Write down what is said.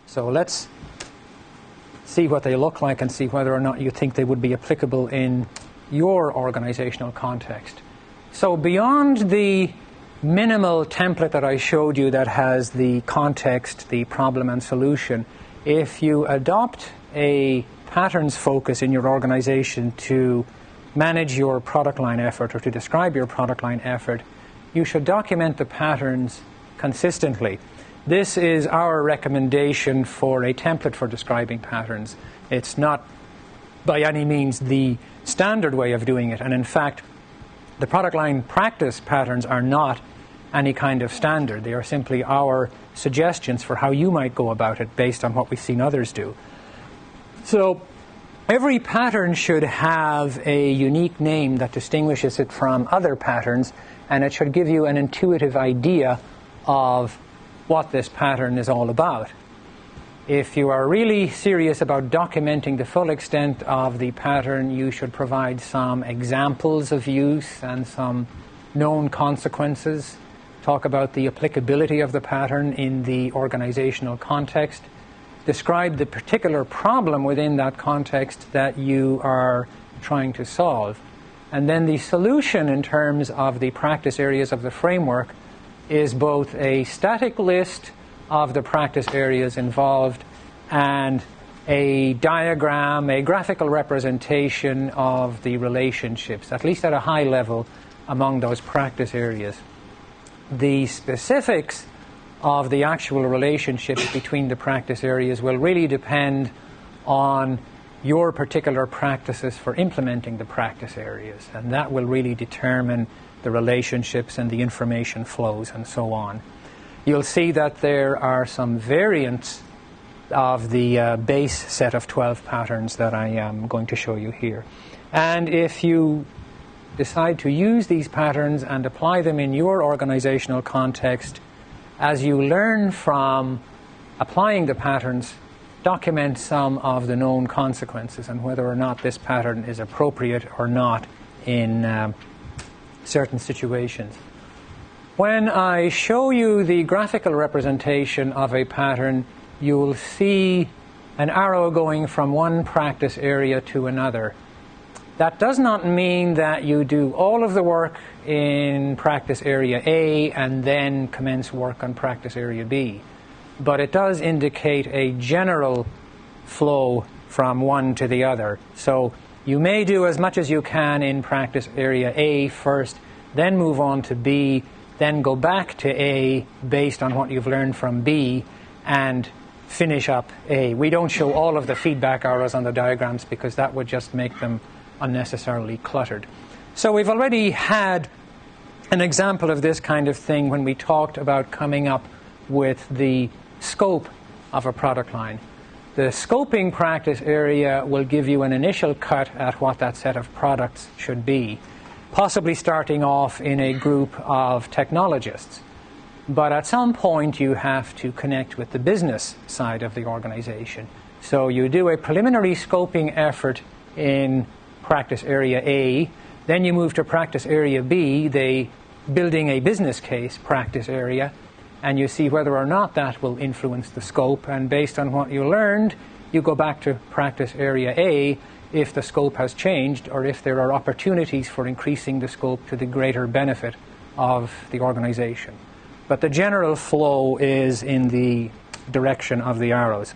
So let's see what they look like and see whether or not you think they would be applicable in your organizational context. So beyond the minimal template that I showed you that has the context, the problem and solution, if you adopt a patterns focus in your organization to manage your product line effort or to describe your product line effort, you should document the patterns consistently. This is our recommendation for a template for describing patterns. It's not by any means the standard way of doing it, and in fact, the product line practice patterns are not any kind of standard. They are simply our suggestions for how you might go about it based on what we've seen others do. So every pattern should have a unique name that distinguishes it from other patterns, and it should give you an intuitive idea of what this pattern is all about. If you are really serious about documenting the full extent of the pattern, you should provide some examples of use and some known consequences. Talk about the applicability of the pattern in the organizational context. Describe the particular problem within that context that you are trying to solve. And then the solution in terms of the practice areas of the framework is both a static list of the practice areas involved and a diagram, a graphical representation of the relationships, at least at a high level, among those practice areas. The specifics of the actual relationships between the practice areas will really depend on your particular practices for implementing the practice areas, and that will really determine the relationships and the information flows and so on. You'll see that there are some variants of the base set of 12 patterns that I am going to show you here. And if you decide to use these patterns and apply them in your organizational context, as you learn from applying the patterns, document some of the known consequences and whether or not this pattern is appropriate or not in certain situations. When I show you the graphical representation of a pattern, you'll see an arrow going from one practice area to another. That does not mean that you do all of the work in practice area A and then commence work on practice area B. But it does indicate a general flow from one to the other. So you may do as much as you can in practice area A first, then move on to B, then go back to A based on what you've learned from B, and finish up A. We don't show all of the feedback arrows on the diagrams because that would just make them unnecessarily cluttered. So we've already had an example of this kind of thing when we talked about coming up with the scope of a product line. The scoping practice area will give you an initial cut at what that set of products should be, possibly starting off in a group of technologists. But at some point you have to connect with the business side of the organization. So you do a preliminary scoping effort in practice area A, then you move to practice area B, the building a business case practice area, and you see whether or not that will influence the scope, and based on what you learned, you go back to practice area A if the scope has changed or if there are opportunities for increasing the scope to the greater benefit of the organization. But the general flow is in the direction of the arrows.